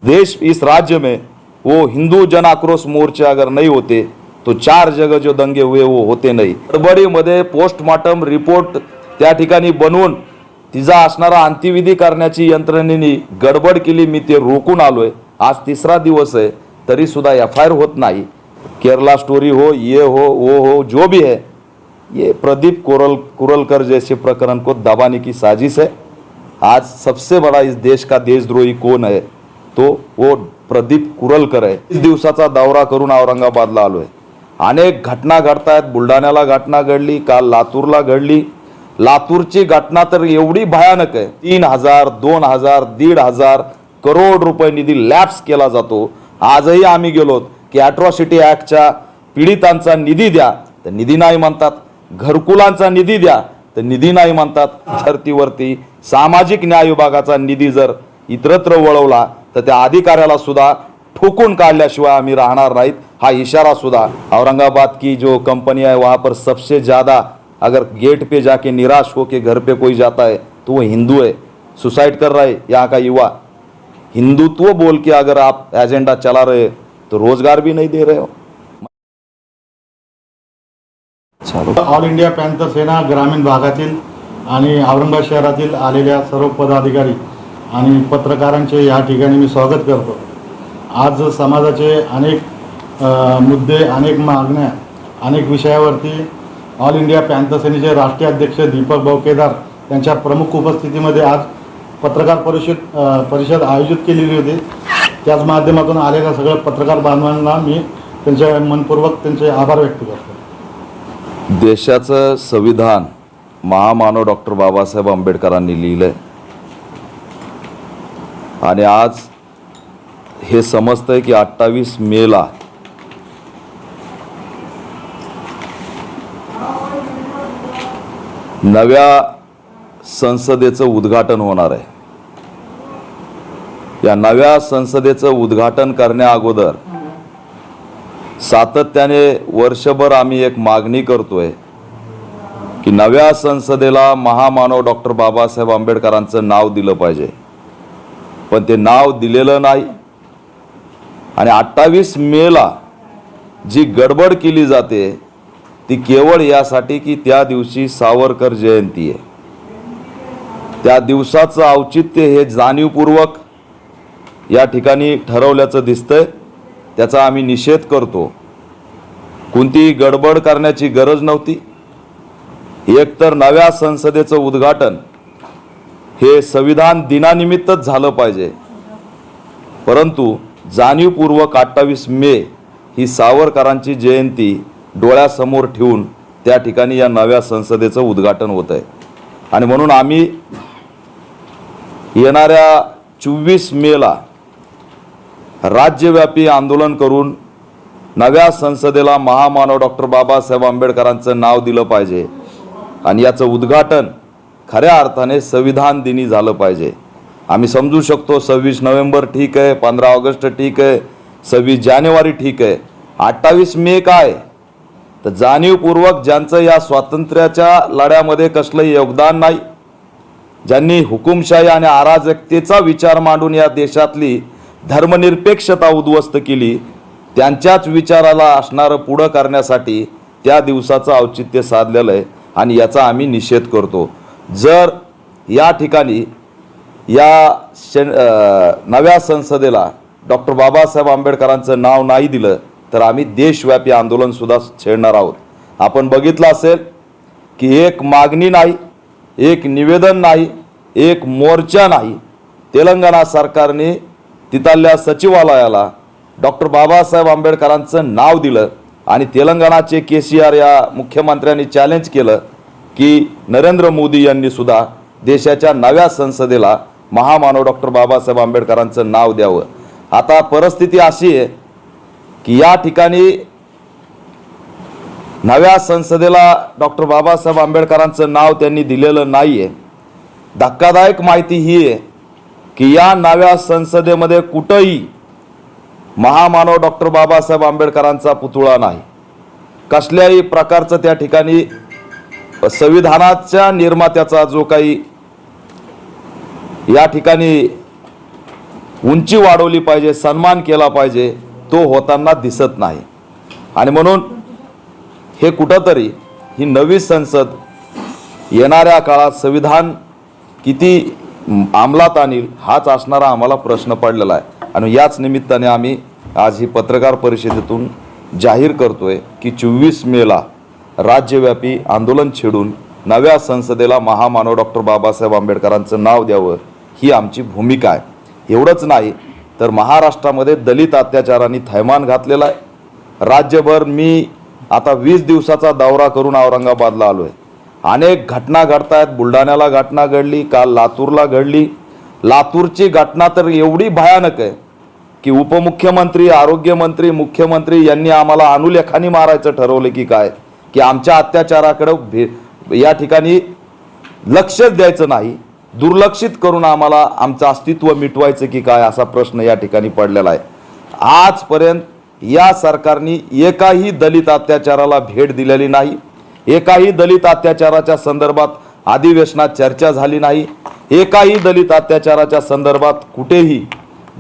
देश इस राज्य में वो हिंदू जन आक्रोश मोर्चे अगर नहीं होते तो 4 जगह जो दंगे हुए वो होते नाही। गडबडीमध्ये पोस्टमॉर्टम रिपोर्ट त्या ठिकाणी बनवून तिचा असणारा अंत्यविधी करण्याची यंत्रणेने गडबड केली। मी ते रोखून आलोय। आज 3रा दिवस आहे तरी सुद्धा FIR होत नाही। केरला स्टोरी हो, ये हो, वो हो, जो भी है, ये प्रदीप कुरलकर जैसे प्रकरण को दबाने की साजिश है। आज सबसे बड़ा इस देश का देशद्रोही कौन है तो वो प्रदीप कुरलकर है। इस दिवसाचा दौरा करून औरंगाबादला आलोय। अनेक घटना घडतायत। बुलढाण्याला घटना घडली, काल लातूरला घडली। लातूरची घटना तर एवढी भयानक आहे। 3000, 2000, 1500 करोड रुपये निधी लॅप्स केला जातो। आजही आम्ही गेलोत की अॅट्रॉसिटी ॲक्टच्या पीडितांचा निधी द्या तर निधी नाही म्हणतात, घरकुलांचा निधी द्या तर निधी नाही म्हणतात। धर्तीवरती सामाजिक न्याय विभागाचा निधी जर इतरत्र वळवला तर त्या अधिकाऱ्याला सुद्धा ठोकून काढल्याशिवाय आम्ही राहणार नाहीत, हा इशारा सुद्धा। औरंगाबाद की जो कंपनी है वहाँ पर सबसे ज़्यादा अगर गेट पे जाके निराश हो के घर पे कोई जाता है तो वो हिंदू है। सुसाइड कर रहा है यहाँ का युवा। हिंदुत्व बोल के अगर आप एजेंडा चला रहे तो रोजगार भी नहीं दे रहे हो। ऑल इंडिया पॅन्थर सेना ग्रामीण भागातील आणि औरंगाबाद शहरातील आलेल्या सर्व पदाधिकारी आणि पत्रकारांचे या ठिकाणी मी स्वागत करतो। आज समाजाचे अनेक मुद्दे, अनेक मागण्या, अनेक विषयावरती ऑल इंडिया पॅन्थर सेनेचे राष्ट्रीय अध्यक्ष दीपक भाऊ केदार यांच्या प्रमुख उपस्थितीमध्ये आज पत्रकार परिषद आयोजित केलेली होती। त्याच माध्यमातून आलेल्या सगळ्या पत्रकार बांधवांना मी त्यांचे मनपूर्वक त्यांचे आभार व्यक्त करतो। देशाचं संविधान महामानव डॉक्टर बाबासाहेब आंबेडकरांनी लिहिलंय आणि आज हे समजतंय की 28 मेला नव्या संसदेचं उद्घाटन होणार आहे। या नव्या संसदेचं उद्घाटन करण्या अगोदर सातत्याने वर्षभर आम्ही एक मागणी करतोय की नव्या संसदेला महामानव डॉक्टर बाबासाहेब आंबेडकरांचं नाव दिलं पाहिजे, पण ते नाव दिलेलं नाही। आणि 28 मेला जी गडबड केली जाते ती केवळ यासाठी की त्या दिवशी सावरकर जयंती आहे। त्या दिवसाचं औचित्य हे जाणीवपूर्वक या ठिकाणी ठरवल्याचं दिसतंय। त्याचा आम्ही निषेध करतो। कोणतीही गडबड करण्याची गरज नव्हती। एकतर नव्या संसदेचं उद्घाटन हे संविधान दिनानिमित्तच झालं पाहिजे, परंतु जाणीवपूर्वक 28 मे ही सावरकरांची जयंती डोळ्यासमोर ठेवून त्या ठिकाणी या नव्या संसदेचं उद्घाटन होत आहे। आणि म्हणून आम्ही येणाऱ्या 24 मेला राज्यव्यापी आंदोलन करून नव्या संसदेला महामानव डॉक्टर बाबासाहेब आंबेडकरांचं नाव दिलं पाहिजे आणि याचं उद्घाटन खऱ्या अर्थाने संविधान दिनी झालं पाहिजे। आम्ही समजू शकतो 26 नोव्हेंबर ठीक आहे, 15 ऑगस्ट ठीक आहे, 26 जानेवारी ठीक आहे, 28 मे काय? तर जाणीवपूर्वक ज्यांचं या स्वातंत्र्याच्या लढ्यामध्ये कसलंही योगदान नाही, ज्यांनी हुकुमशाही आणि अराजकतेचा विचार मांडून या देशातली धर्मनिरपेक्षता उद्ध्वस्त केली, त्यांच्याच विचाराला असणारं पुढं करण्यासाठी त्या दिवसाचं औचित्य साधलेलं आहे आणि याचा आम्ही निषेध करतो। जर या ठिकाणी या नव्या संसदेला डॉक्टर बाबासाहेब आंबेडकरांचं नाव नाही दिलं तर आम्ही देशव्यापी आंदोलन सुद्धा छेडणार आहोत। आपण बघितलं असेल की एक मागणी नाही, एक निवेदन नाही, एक मोर्चा नाही, तेलंगणा सरकारने तिथल्या सचिवालयाला डॉक्टर बाबासाहेब आंबेडकरांचं नाव दिलं आणि तेलंगणाचे केसीआर या मुख्यमंत्र्यांनी चॅलेंज केलं की नरेंद्र मोदी यांनी सुद्धा देशाच्या नव्या संसदेला महामानव डॉक्टर बाबासाहेब आंबेडकरांचं नाव द्यावं। आता परिस्थिती अशी आहे की या ठिकाणी नव्या संसदेला डॉक्टर बाबासाहेब आंबेडकरांचं नाव त्यांनी दिलेलं नाही आहे। धक्कादायक माहिती ही आहे की या नव्या संसदेमध्ये कुठेही महामानव डॉक्टर बाबासाहेब आंबेडकरांचा पुतळा नाही। कसल्याही प्रकारचं त्या ठिकाणी संविधानाच्या निर्मात्याचा जो काही या ठिकाणी उंची वाढवली पाहिजे, सन्मान केला पाहिजे, तो होताना दिसत नाही. आणि म्हणून हे कुठंतरी ही नवी संसद येणाऱ्या काळात संविधान किती अंमलात आणील हाच असणारा आम्हाला प्रश्न पडलेला आहे. आणि याच निमित्ताने आम्ही आज ही पत्रकार परिषदेतून जाहीर करतोय की 24 मेला राज्यव्यापी आंदोलन छेडून नव्या संसदेला महामानव डॉक्टर बाबासाहेब आंबेडकरांचं नाव द्यावं ही आमची भूमिका आहे. एवढंच नाही तर महाराष्ट्रामध्ये दलित अत्याचारांनी थैमान घातलेला आहे. राज्यभर मी आता 20 दिवसाचा दौरा करून औरंगाबादला आलो आहे. अनेक घटना घडत आहेत. बुलढाण्याला घटना घडली, काल लातूरला घडली. लातूरची घटना तर एवढी भयानक आहे की उपमुख्यमंत्री, आरोग्यमंत्री, मुख्यमंत्री यांनी आम्हाला अनुलेखाने मारायचं ठरवलं की काय, की आमच्या अत्याचाराकडे या ठिकाणी लक्षच द्यायचं नाही, दुर्लक्षित करून आम्हाला आमचं अस्तित्व मिटवायचं की काय असा प्रश्न या ठिकाणी पडलेला आहे. आजपर्यंत या सरकारने एकाही दलित अत्याचाराला भेट दिलेली नाही. एकाही दलित अत्याचाराच्या संदर्भात अधिवेशनात चर्चा झाली नाही. एकाही दलित अत्याचाराच्या संदर्भात कुठेही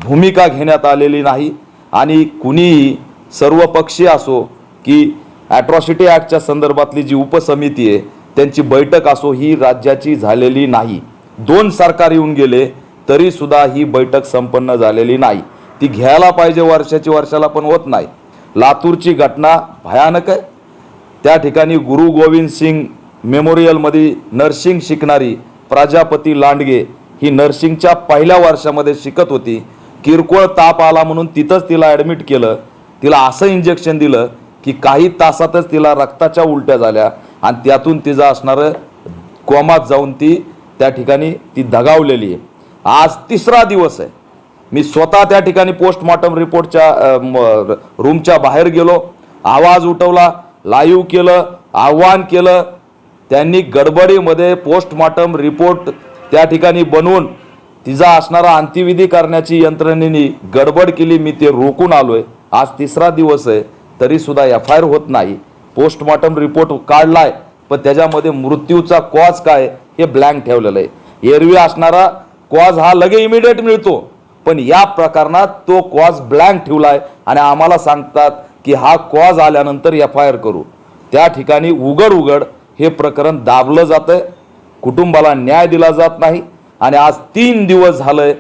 भूमिका घेण्यात आलेली नाही. आणि कुणीही सर्वपक्षीय असो की ॲट्रॉसिटी ॲक्टच्या संदर्भातली जी उपसमिती आहे त्यांची बैठक असो ही राज्याची झालेली नाही. 2 सरकार येऊन गेले तरी सुद्धा ही बैठक संपन्न झालेली नाही. ती घ्यायला पाहिजे वर्षाची वर्षाला पण होत नाही. लातूरची घटना भयानक आहे. त्या ठिकाणी गुरु गोविंद सिंग मेमोरियलमध्ये नर्सिंग शिकणारी प्रजापती लांडगे ही नर्सिंगच्या पहिल्या वर्षामध्ये शिकत होती. किरकोळ ताप आला म्हणून तिथंच तिला ॲडमिट केलं. तिला असं इंजेक्शन दिलं की काही तासातच तिला रक्ताच्या उलट्या झाल्या आणि त्यातून तिचं असणारं कोमात जाऊन ती त्या ठिकाणी ती दगावलेली आहे. आज 3रा दिवस आहे. मी स्वतः त्या ठिकाणी पोस्टमॉर्टम रिपोर्टच्या रूमच्या बाहेर गेलो, आवाज उठवला, लाईव्ह केलं, आव्हान केलं. त्यांनी गडबडीमध्ये पोस्टमॉर्टम रिपोर्ट त्या ठिकाणी बनवून तिचा असणारा अंत्यविधी करण्याची यंत्रणेने गडबड केली. मी ते रोखून आलोय. आज 3रा दिवस आहे तरीसुद्धा FIR होत नाही. पोस्टमॉर्टम रिपोर्ट काढलाय पण त्याच्यामध्ये मृत्यूचा कॉज काय हे ब्लँक ठेवलेलं आहे. एरवी असणारा कॉज हा लगे इमिडिएट मिळतो पण या प्रकरणात तो कॉज ब्लँक ठेवलाय आणि आम्हाला सांगतात की हा कॉज आल्यानंतर FIR करू. त्या ठिकाणी उघड हे प्रकरण दाबलं जातंय. कुटुंबाला न्याय दिला जात नाही. आणि आज 3 दिवस झालंय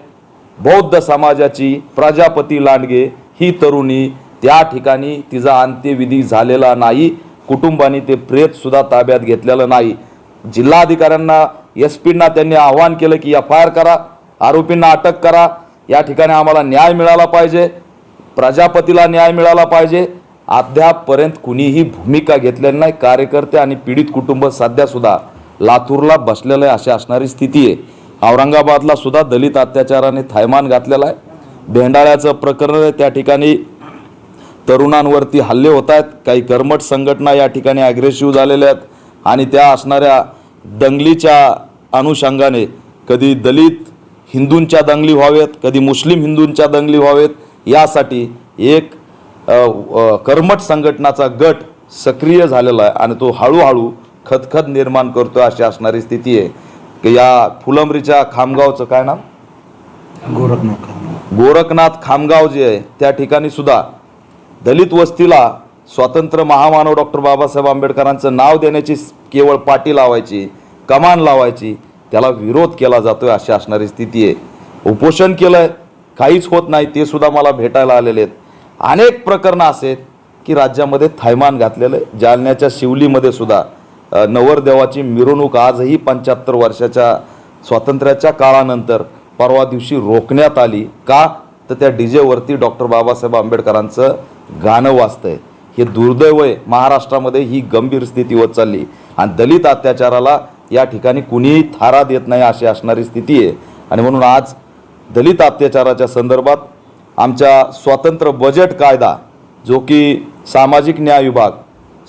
बौद्ध समाजाची प्रजापती लांडगे ही तरुणी त्या ठिकाणी तिचा अंत्यविधी झालेला नाही. कुटुंबाने ते प्रेत सुद्धा ताब्यात घेतलेलं नाही. जिल्हाधिकाऱ्यांना SP त्यांनी आवाहन केलं की FIR करा, आरोपींना अटक करा. या ठिकाणी आम्हाला न्याय मिळाला पाहिजे, प्रजापतीला न्याय मिळाला पाहिजे. अद्यापपर्यंत कुणीही भूमिका घेतलेली नाही. कार्यकर्ते आणि पीडित कुटुंब सध्या सुद्धा लातूरला बसलेलं आहे अशी असणारी स्थिती आहे. औरंगाबादला सुद्धा दलित अत्याचाराने थैमान घातलेला आहे. भेंडाळ्याचं प्रकरण आहे, त्या ठिकाणी तरुणांवरती हल्ले होत आहेत. काही कर्मठ संघटना या ठिकाणी ॲग्रेसिव्ह झालेल्या आहेत आणि त्या असणाऱ्या दंगलीच्या अनुषंगाने कधी दलित हिंदूंच्या दंगली व्हावेत, कधी मुस्लिम हिंदूंच्या दंगली व्हावेत यासाठी एक कर्मठ संघटनाचा गट सक्रिय झालेला आहे आणि तो हळूहळू खदखद निर्माण करतो अशी असणारी स्थिती आहे. की या फुलंब्रीच्या खामगावचं काय नाव, गोरखनाथ खामगाव जे आहे त्या ठिकाणी सुद्धा दलित वस्तीला स्वातंत्र्य महामानव डॉक्टर बाबासाहेब आंबेडकरांचं नाव देण्याची केवळ पाटी लावायची, कमान लावायची, त्याला विरोध केला जातोय अशी असणारी स्थिती आहे. उपोषण केलंय, काहीच होत नाही. ते सुद्धा मला भेटायला आलेले आहेत. अनेक प्रकरणं असे आहेत की राज्यामध्ये थैमान घातलेलं आहे. जालन्याच्या शिवलीमध्ये सुद्धा नवरदेवाची मिरवणूक आजही 75 वर्षाच्या स्वातंत्र्याच्या काळानंतर परवा दिवशी रोखण्यात आली. का तर त्या DJ वरती डॉक्टर बाबासाहेब आंबेडकरांचं गाणं वाजतंय. हे दुर्दैव आहे. महाराष्ट्रामध्ये ही गंभीर स्थिती होत चालली आणि दलित अत्याचाराला या ठिकाणी कुणीही थारा देत नाही अशी असणारी स्थिती आहे. आणि म्हणून आज दलित अत्याचाराच्या संदर्भात आमच्या स्वतंत्र बजेट कायदा जो की सामाजिक न्याय विभाग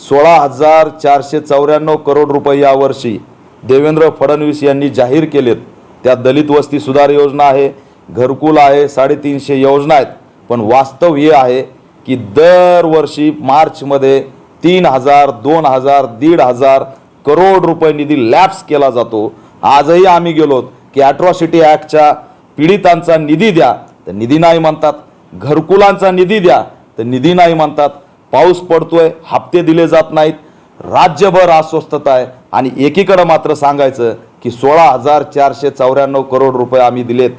16,494 करोड रुपये यावर्षी देवेंद्र फडणवीस यांनी जाहीर केलेत. त्यात दलित वस्ती सुधार योजना आहे, घरकुल आहे, 350 योजना आहेत. पण वास्तव हे आहे की दरवर्षी मार्चमध्ये 3,000, 2,000, 1,500 करोड रुपये निधी लॅप्स केला जातो. आजही आम्ही गेलोत की ॲट्रॉसिटी ॲक्टच्या पीडितांचा निधी द्या. तर निधी नाही म्हणतात, घरकुलांचा निधी द्या तर निधी नाही म्हणतात, पाऊस पडतोय हप्ते दिले जात नाहीत, राज्यभर अस्वस्थता आहे आणि एकीकडे मात्र सांगायचं की 16,494 करोड रुपये आम्ही दिलेत.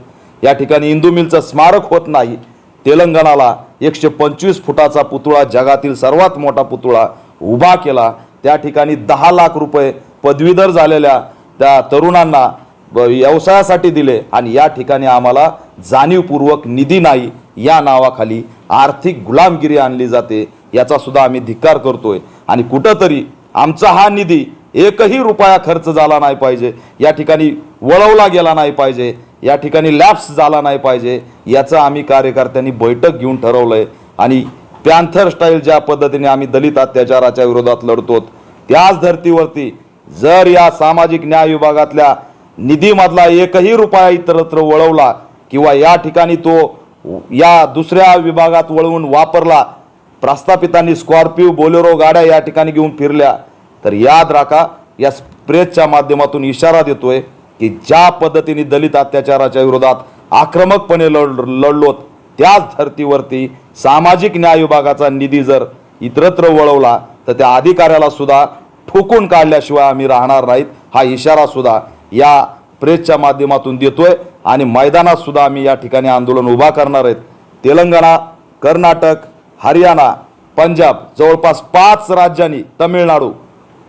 या ठिकाणी इंदू मिलचं स्मारक होत नाही. तेलंगणाला 125 फुटाचा पुतळा, जगातील सर्वात मोठा पुतळा उभा केला. त्या ठिकाणी 10 लाख रुपये पदवीधर झालेल्या त्या तरुणांना व्यवसायासाठी दिले आणि या ठिकाणी आम्हाला जाणीवपूर्वक निधी नाही या नावाखाली आर्थिक गुलामगिरी आणली जाते. याचा सुद्धा आम्ही धिक्कार करतोय आणि कुठंतरी आमचा हा निधी एकही रुपया खर्च झाला नाही पाहिजे, या ठिकाणी वळवला गेला नाही पाहिजे, या ठिकाणी लॅप्स झाला नाही पाहिजे, याचं आम्ही कार्यकर्त्यांनी बैठक घेऊन ठरवलंय. आणि पॅन्थर स्टाईल ज्या पद्धतीने आम्ही दलित अत्याचाराच्या विरोधात लढतो त्याच धर्तीवरती जर या सामाजिक न्याय विभागातल्या निधीमधला एकही रुपया इतरत्र वळवला किंवा या ठिकाणी तो या दुसऱ्या विभागात वळवून वापरला, प्रस्थापितांनी स्कॉर्पिओ बोलेरो गाड्या या ठिकाणी घेऊन फिरल्या, तर याद राखा या प्रेसच्या माध्यमातून इशारा देतोय की ज्या पद्धतीने दलित अत्याचाराच्या विरोधात आक्रमकपणे लढलोत त्याच धर्तीवरती सामाजिक न्याय विभागाचा निधी जर इतरत्र वळवला तर त्या अधिकाऱ्याला सुद्धा ठोकून काढल्याशिवाय आम्ही राहणार नाहीत. हा इशारा सुद्धा या प्रेसच्या माध्यमातून देतोय आणि मैदानात सुद्धा आम्ही या ठिकाणी आंदोलन उभा करणार आहेत. तेलंगणा, कर्नाटक, हरियाणा, पंजाब, जवळपास 5 राज्यांनी, तमिळनाडू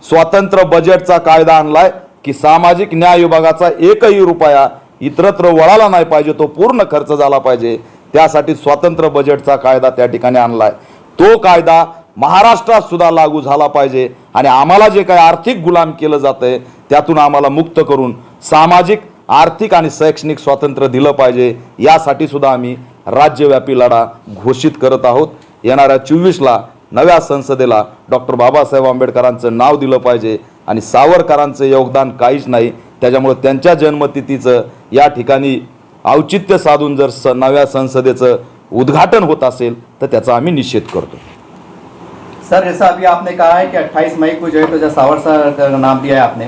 स्वतंत्र बजेटचा कायदा आणलाय की सामाजिक न्याय विभागाचा एकही रुपया इतरत्र वळाला नाही पाहिजे, तो पूर्ण खर्च झाला पाहिजे. त्यासाठी स्वतंत्र बजेटचा कायदा त्या ठिकाणी आणलाय. तो कायदा महाराष्ट्रात सुद्धा लागू झाला पाहिजे आणि आम्हाला जे काही आर्थिक गुलाम केलं जातंय त्यातून आम्हाला मुक्त करून सामाजिक, आर्थिक आणि शैक्षणिक स्वातंत्र्य दिलं पाहिजे. यासाठी सुद्धा आम्ही राज्यव्यापी लढा घोषित करत आहोत. येणाऱ्या 24ला नव्या संसदेला डॉक्टर बाबासाहेब आंबेडकरांचं नाव दिलं पाहिजे आणि सावरकरांचं योगदान काहीच नाही. त्याच्यामुळे त्यांच्या जन्मतिथीचं या ठिकाणी औचित्य साधून जर नव्या संसदेचं उद्घाटन होत असेल तर त्याचा आम्ही निषेध करतो. सर, जैसा अभी आपने कहा है कि 28 मई को जो है तो जैसा सावर सर का नाम दिया है आपने,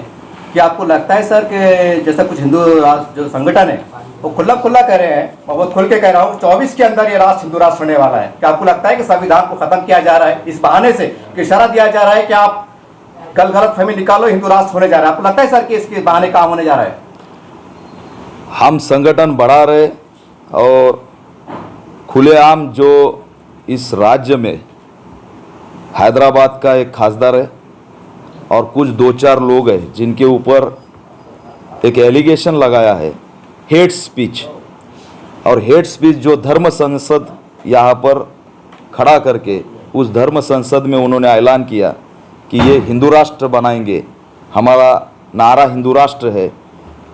कि आपको लगता है सर कि जैसा कुछ हिंदू राष्ट्र जो संगठन है वो खुला कह रहे हैं, मैं बहुत खुल के कह रहा हूँ, 24 के अंदर ये राष्ट्र हिंदू राष्ट्र होने वाला है, क्या आपको लगता है कि संविधान को खत्म किया जा रहा है इस बहाने से कि इशारा दिया जा रहा है कि आप कल गलतफहमी निकालो, हिंदू राष्ट्र होने जा रहा है? आपको लगता है सर कि इसके बहाने काम होने जा रहा है? हम संगठन बढ़ा रहे और खुलेआम जो इस राज्य में हैदराबाद का एक खासदार है और कुछ 2-4 लोग हैं जिनके ऊपर एक एलिगेशन लगाया है हेट स्पीच, और हेट स्पीच जो धर्म संसद यहाँ पर खड़ा करके उस धर्म संसद में उन्होंने ऐलान किया कि ये हिंदू राष्ट्र बनाएंगे, हमारा नारा हिंदू राष्ट्र है,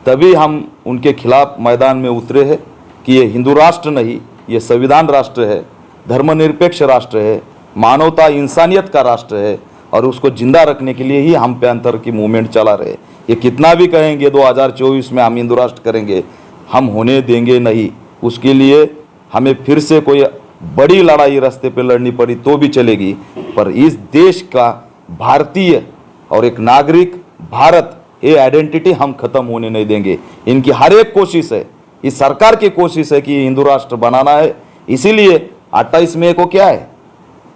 तभी हम उनके खिलाफ मैदान में उतरे हैं कि ये हिंदू राष्ट्र नहीं, ये संविधान राष्ट्र है, धर्मनिरपेक्ष राष्ट्र है, मानवता इंसानियत का राष्ट्र है और उसको जिंदा रखने के लिए ही हम पैंथर की मूवमेंट चला रहे. ये कितना भी कहेंगे 2024 में हम हिंदू राष्ट्र करेंगे, हम होने देंगे नहीं. उसके लिए हमें फिर से कोई बड़ी लड़ाई रास्ते पे लड़नी पड़ी तो भी चलेगी, पर इस देश का भारतीय और एक नागरिक भारत ये आइडेंटिटी हम खत्म होने नहीं देंगे. इनकी हर एक कोशिश है, इस सरकार की कोशिश है कि हिंदू राष्ट्र बनाना है, इसीलिए 28 मई को क्या है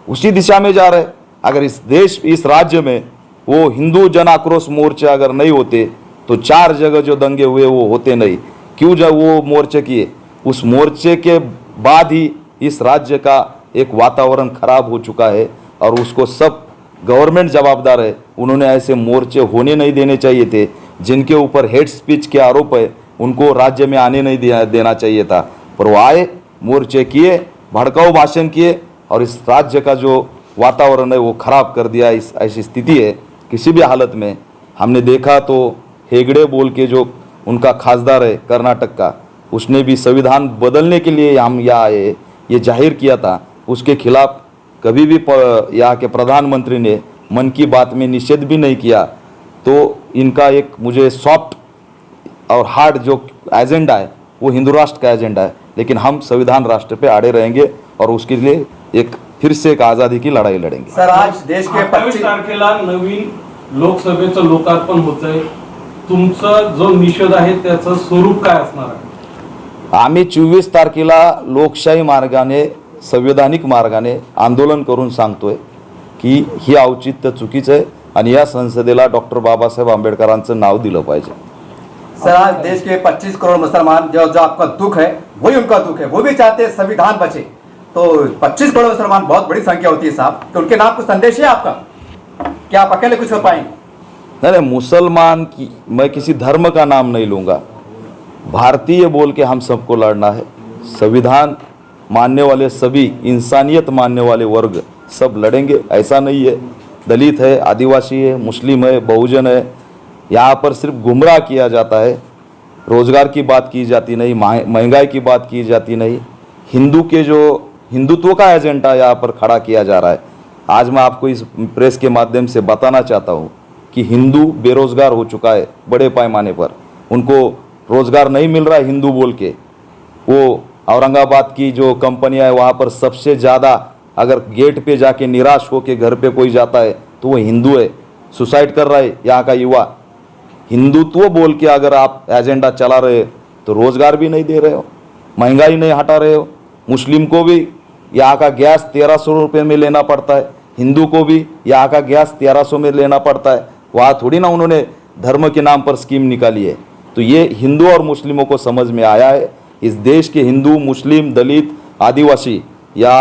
उसी दिशा में जा रहे. अगर इस राज्य में वो हिंदू जन आक्रोश मोर्चे अगर नहीं होते तो 4 जगह जो दंगे हुए वो होते नहीं. क्यों जब वो मोर्चे किए, उस मोर्चे के बाद ही इस राज्य का एक वातावरण खराब हो चुका है और उसको सब गवर्नमेंट जवाबदार है. उन्होंने ऐसे मोर्चे होने नहीं देने चाहिए थे. जिनके ऊपर हेट स्पीच के आरोप है उनको राज्य में आने नहीं देना चाहिए था, पर वो आए, मोर्चे किए, भड़काऊ भाषण किए और इस राज्य का जो वातावरण है वो खराब कर दिया. इस ऐसी स्थिति है किसी भी हालत में. हमने देखा तो हेगड़े बोल के जो उनका खासदार है कर्नाटक का, उसने भी संविधान बदलने के लिए हम यहाँ आए ये जाहिर किया था. उसके खिलाफ कभी भी यहाँ के प्रधानमंत्री ने मन की बात में निषेध भी नहीं किया. तो इनका एक मुझे सॉफ्ट और हार्ड जो एजेंडा है वो हिंदू राष्ट्र का एजेंडा है, लेकिन हम संविधान राष्ट्र पे अड़े रहेंगे और उसके लिए एक फिर से एक आज़ादी की लढाई लढेंगे. सर, आज देश के 28 तारखेला नवीन लोकसभेचं लोकार्पण होत आहे, तुमचा जो निषेध आहे त्याचं स्वरूप काय असणार आहे? आम्ही 24 तारखेला लोकशाही मार्गाने संविधानिक मार्गाने आंदोलन करून सांगतोय की ही औचित्य चुकीचं आहे आणि या संसदेला डॉक्टर बाबासाहेब आंबेडकरांचं नाव दिलं पाहिजे. सर आज देश के 25 करोड़ मुसलमान जो आपका दुख है वही उनका दुख है, वो भी चाहते हैं संविधान बचे. तो 25 करोड़ मुसलमान बहुत बड़ी संख्या होती है साहब, तो उनके नाम कुछ संदेश है आपका, क्या आप अकेले कुछ कर पाएंगे? नहीं, मुसलमान की मैं किसी धर्म का नाम नहीं लूँगा. भारतीय बोल के हम सबको लड़ना है. संविधान मानने वाले सभी, इंसानियत मानने वाले वर्ग सब लड़ेंगे. ऐसा नहीं है दलित है, आदिवासी है, मुस्लिम है, बहुजन है. यहाँ पर सिर्फ गुमराह किया जाता है. रोज़गार की बात की जाती नहीं, महंगाई की बात की जाती नहीं. हिंदुत्व का एजेंडा यहाँ पर खड़ा किया जा रहा है. आज मैं आपको इस प्रेस के माध्यम से बताना चाहता हूँ कि हिंदू बेरोज़गार हो चुका है बड़े पैमाने पर. उनको रोज़गार नहीं मिल रहा है हिंदू बोल के. वो औरंगाबाद की जो कंपनियां है वहाँ पर सबसे ज़्यादा, अगर गेट पे जाके निराश होके घर पे कोई जाता है तो वो हिंदू है. सुसाइड कर रहा है यहाँ का युवा. हिंदुत्व बोल के अगर आप एजेंडा चला रहे हो तो रोज़गार भी नहीं दे रहे हो, महंगाई नहीं हटा रहे हो. मुस्लिम को भी यहाँ का गैस 1300 रुपये में लेना पड़ता है, हिंदू को भी यहाँ का गैस 1300 में लेना पड़ता है. वहाँ थोड़ी ना उन्होंने धर्म के नाम पर स्कीम निकाली है. तो ये हिंदू और मुस्लिमों को समझ में आया है. इस देश के हिंदू, मुस्लिम, दलित, आदिवासी या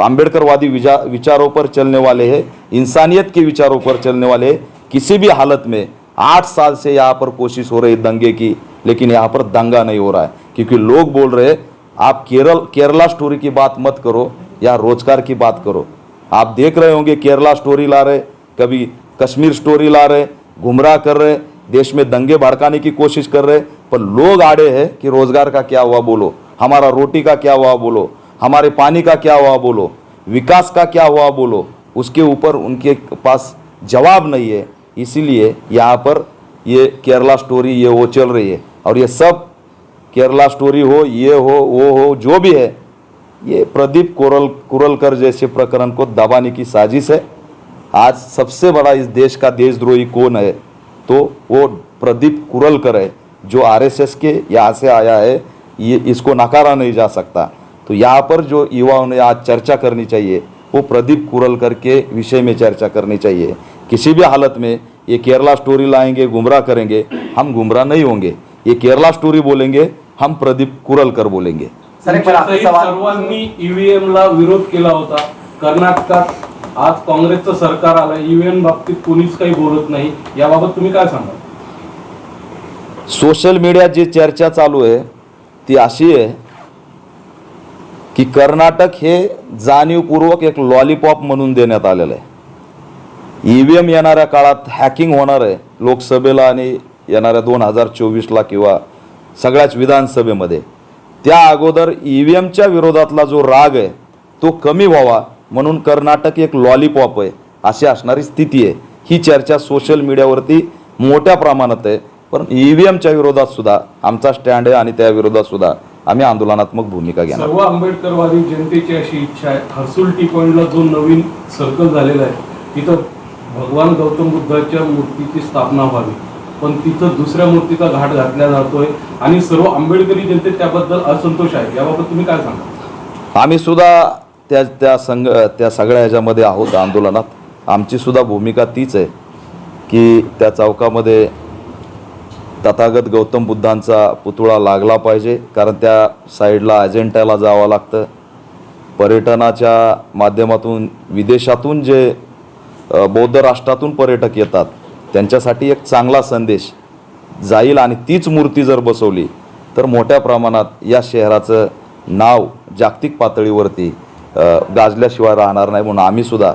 आंबेडकरवादी विचारों पर चलने वाले हैं, इंसानियत के विचारों पर चलने वाले हैं. किसी भी हालत में 8 साल से यहाँ पर कोशिश हो रही है दंगे की, लेकिन यहाँ पर दंगा नहीं हो रहा है. क्योंकि लोग बोल रहे हैं आप केरला स्टोरी की बात मत करो या रोजगार की बात करो. आप देख रहे होंगे केरला स्टोरी ला रहे, कभी कश्मीर स्टोरी ला रहे, गुमराह कर रहे, देश में दंगे भड़काने की कोशिश कर रहे. पर लोग आड़े हैं कि रोजगार का क्या हुआ बोलो, हमारा रोटी का क्या हुआ बोलो, हमारे पानी का क्या हुआ बोलो, विकास का क्या हुआ बोलो. उसके ऊपर उनके पास जवाब नहीं है. इसीलिए यहाँ पर ये केरला स्टोरी ये वो चल रही है. और ये सब केरला स्टोरी हो, ये हो, वो हो, जो भी है, ये प्रदीप कुरलकर जैसे प्रकरण को दबाने की साजिश है. आज सबसे बड़ा इस देश का देशद्रोही कौन है तो वो प्रदीप कुरलकर है, जो आरएसएस के यहाँ से आया है. ये इसको नकारा नहीं जा सकता. तो यहाँ पर जो युवाओं ने आज चर्चा करनी चाहिए वो प्रदीप कुरलकर के विषय में चर्चा करनी चाहिए. किसी भी हालत में ये केरला स्टोरी लाएंगे, गुमराह करेंगे, हम गुमराह नहीं होंगे. ये केरला स्टोरी बोलेंगे, हम प्रदीप कुरलकर बोलेंगे. सर एक बार आपसे सहित सवाल, सर्वांनी ईव्हीएम ला विरोध केला होता. कर्नाटकात आज काँग्रेसचं सरकार आलं, ईव्हीएम बाबतीत कोणीच काही बोलत नाही. याबाबत तुम्ही काय सांगाल? सोशल मीडियात जी चर्चा चालू आहे ती अशी आहे की कर्नाटक हे जाणीवपूर्वक एक लॉलीपॉप म्हणून देण्यात आलेलं आहे. ईव्हीएम येणाऱ्या काळात हॅकिंग होणार आहे लोकसभेला आणि येणाऱ्या 2024ला किंवा सगळ्याच विधानसभेमध्ये. त्या अगोदर ईव्हीएमच्या विरोधातला जो राग आहे तो कमी व्हावा म्हणून कर्नाटक एक लॉलीपॉप आहे अशी असणारी स्थिती आहे. ही चर्चा सोशल मीडियावरती मोठ्या प्रमाणात आहे. पण ईव्हीएमच्या विरोधात सुद्धा आमचा स्टँड आहे आणि त्या विरोधात सुद्धा आम्ही आंदोलनात्मक भूमिका घेणार. सर्व आंबेडकरवादी जनतेची अशी इच्छा आहे, हर्सुल टी पॉइंटला जो नवीन सर्कल झालेला आहे तिथं भगवान गौतम बुद्धाच्या मूर्तीची स्थापना व्हावी, पण तिथं दुसऱ्या मूर्तीचा घाट घातला जातोय आणि सर्व आंबेडकरी जनतेत त्याबद्दल असंतोष आहे. याबाबत तुम्ही काय सांगा? आम्ही सुद्धा त्या सगळ्या ह्याच्यामध्ये आहोत आंदोलनात. आमची सुद्धा भूमिका तीच आहे की त्या चौकामध्ये तथागत गौतम बुद्धांचा पुतळा लागला पाहिजे. कारण त्या साईडला अजेंट्याला जावं लागतं. पर्यटनाच्या माध्यमातून विदेशातून जे बौद्ध राष्ट्रातून पर्यटक येतात त्यांच्यासाठी एक चांगला संदेश जाईल. आणि तीच मूर्ती जर बसवली तर मोठ्या प्रमाणात या शहराचं नाव जागतिक पातळीवरती गाजल्याशिवाय राहणार नाही. म्हणून आम्ही सुद्धा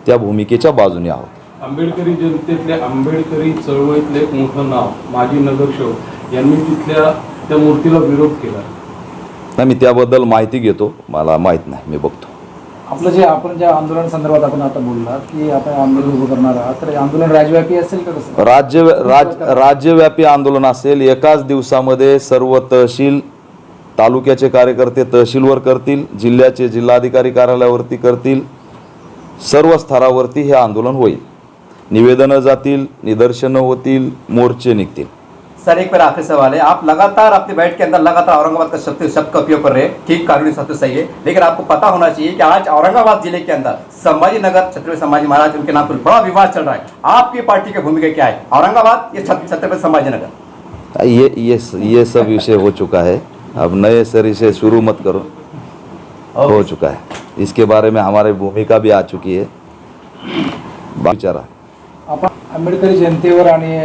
त्या भूमिकेच्या बाजूने आहोत. आंबेडकरी जनतेतले आंबेडकरी चळवळीतले एक मोठं नाव माजी नगरसेवक यांनी तिथल्या त्या मूर्तीला विरोध केला. नाही, मी त्याबद्दल माहिती घेतो, मला माहीत नाही, मी बघतो. आपलं जे आपण ज्या आंदोलन संदर्भात आपण आता बोलला की आपण आंदोलन उभं करणार आहात, तर आंदोलन राज्यव्यापी असेल का कसं? राज्यव्यापी आंदोलन असेल. एकाच दिवसामध्ये सर्व तहसील तालुक्याचे कार्यकर्ते तहसीलवर करतील, जिल्ह्याचे जिल्हाधिकारी कार्यालयावरती करतील. सर्व स्तरावरती हे आंदोलन होईल. निवेदनं जातील, निदर्शनं होतील, मोर्चे निघतील. सर एक मेरा आखिरी सवाल है, आप लगातार अपने बैठ के अंदर लगातार औरंगाबाद का शब्द का उपयोग कर रहे हैं, ठीक कानूनी सब तो सही है, लेकिन आपको पता होना चाहिए कि आज औरंगाबाद जिले के अंदर संभाजी नगर छत्रपति संभाजी महाराज उनके नाम पर बड़ा विवाद चल रहा है। आपकी पार्टी की भूमिका क्या है, औरंगाबाद या छत्रपति संभाजी नगर? ये सब विषय हो चुका है, अब नए सिरे से शुरू मत करो, हो चुका है। इसके बारे में हमारी भूमिका भी आ चुकी है। विचारा आपण आंबेडकरी जनतेवर आणि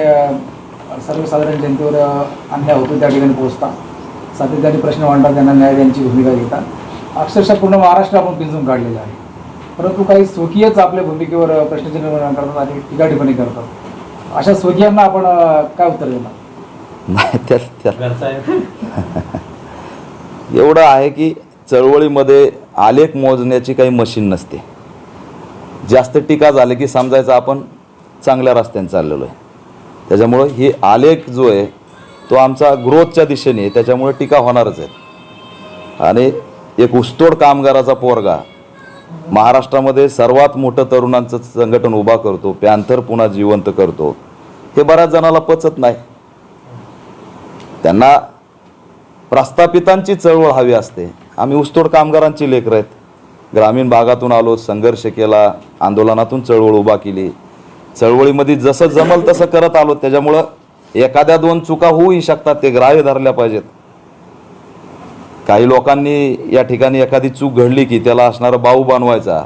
सर्वसाधारण जनतेवर अन्याय होतो त्या ठिकाणी पोहोचता, सातत्याने प्रश्न मांडता, त्यांना न्याय द्यायची भूमिका घेता, अक्षरशः पूर्ण महाराष्ट्र आपण पिंजून काढलेलं आहे. परंतु काही स्वकीयच आपल्या भूमिकेवर प्रश्नचिन्ह निर्माण करतात आणि टीकाटिप्पणी करतात. अशा स्वकीयांना आपण काय उत्तर देणार? नाही, एवढं आहे की चळवळीमध्ये आलेख मोजण्याची काही मशीन नसते. जास्त टीका झाली की समजायचं आपण चांगल्या रस्त्याने चाललेलो आहे. त्याच्यामुळं हे आलेख जो आहे तो आमचा ग्रोथच्या दिशेने आहे, त्याच्यामुळे टीका होणारच आहे. आणि एक ऊसतोड कामगाराचा पोरगा महाराष्ट्रामध्ये सर्वात मोठं तरुणांचं संघटन उभा करतो, पॅन्थर पुन्हा जिवंत करतो, हे बऱ्याच जणाला पचत नाही. त्यांना प्रस्थापितांची चळवळ हवी असते. आम्ही ऊसतोड कामगारांची लेकरं आहेत, ग्रामीण भागातून आलो, संघर्ष केला, आंदोलनातून चळवळ उभा केली, चळवळीमध्ये जसं जमल तसं करत आलो. त्याच्यामुळं एखाद्या दोन चुका होऊही शकतात, ते ग्राह्य धरल्या पाहिजेत. काही लोकांनी या ठिकाणी एखादी चूक घडली की त्याला असणारा बाऊ बनवायचा,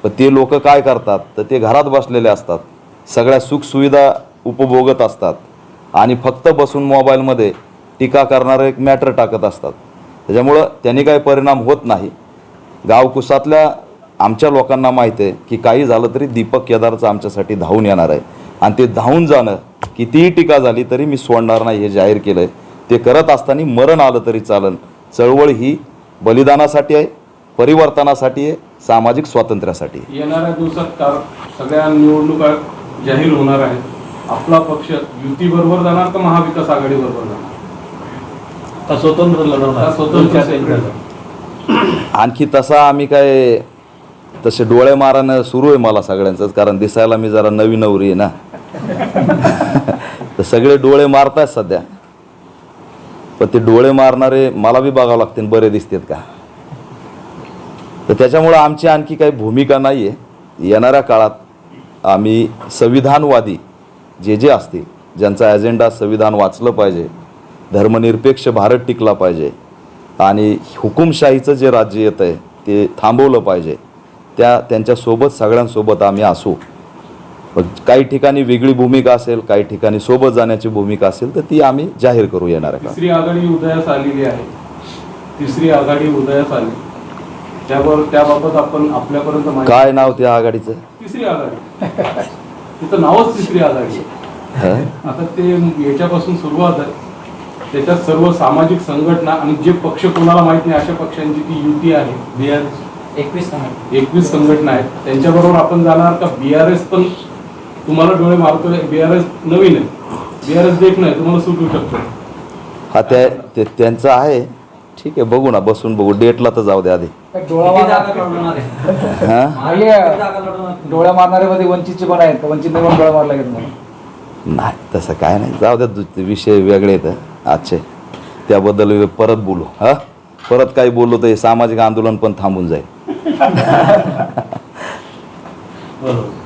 पण ते लोक काय करतात तर ते घरात बसलेले असतात, सगळ्या सुखसुविधा उपभोगत असतात आणि फक्त बसून मोबाईलमध्ये टीका करणारं एक मॅटर टाकत असतात. त्याच्यामुळं त्यांनी काही परिणाम होत नाही. गावकुसातल्या आमच्या लोकांना माहीत आहे की काही झालं तरी दीपक केदारचं आमच्यासाठी धावून येणार आहे, आणि ते धावून जाणं कितीही टीका झाली तरी मी सोडणार नाही हे जाहीर केलं आहे. ते करत असताना मरण आलं तरी चालन. चळवळ ही बलिदानासाठी आहे, परिवर्तनासाठी आहे, सामाजिक स्वातंत्र्यासाठी आहे. येणाऱ्या दिवसात सगळ्या निवडणुका जाहीर होणार आहेत. आपला पक्ष युतीबरोबर जाणार का महाविकास आघाडीबरोबर जाणार? स्वतंत्र लढवणार? स्वतंत्र. आणखी तसा आम्ही काय तसे डोळे मारणं सुरू आहे मला सगळ्यांचंच, कारण दिसायला मी जरा नवी नवरी आहे ना. तर सगळे डोळे मारतात सध्या, पण ते डोळे मारणारे मला बी बघावं लागतील बरे दिसतात का. तर त्याच्यामुळं आमची आणखी काही भूमिका नाही आहे. येणाऱ्या काळात आम्ही संविधानवादी जे असतील, ज्यांचा ॲजेंडा संविधान वाचलं पाहिजे, धर्मनिरपेक्ष भारत टिकला पाहिजे आणि हुकुमशाहीचं जे राज्य येतं आहे ते थांबवलं पाहिजे, त्यांच्यासोबत सगळ्यांसोबत आम्ही असू. काही ठिकाणी वेगळी भूमिका असेल, काही ठिकाणी सोबत जाण्याची भूमिका असेल, तर ती आम्ही जाहीर करू येणार आहे. तिसरी आघाडी उदयास आलेली आहे, तिसरी आघाडी उदयास आली, त्याबाबत आपण आपल्यापर्यंत काय नाव त्या आघाडीचं? तिसरी आघाडी. तिथं नावच तिसरी आघाडी. आता ते याच्यापासून सुरुवात आहे. त्याच्यात सर्व सामाजिक संघटना आणि जे पक्ष कोणाला माहित नाही अशा पक्षांची ती युती आहे. 21 संघटना आहेत, त्यांच्याबरोबर आपण जाणार का? BRS पण तुम्हाला डोळे मारतोय, BRS नवीन आहे, BRS देख नाही, तुम्हाला सुटू शकतो. हा त्यांचं आहे, ठीक आहे, बघू ना, बसून बघू, डेटला तर जाऊ दे आधी. डोळ्या मारणारे मध्ये वंचितचे पण आहेत, वंचित पण डोळा मारला घेत नाही, तसं काय नाही, जाऊ द्या, विषय वेगळे आहेत आजचे, त्याबद्दल परत बोलू. हा, परत काही बोललो तर हे सामाजिक आंदोलन पण थांबून जाईल. बरोबर.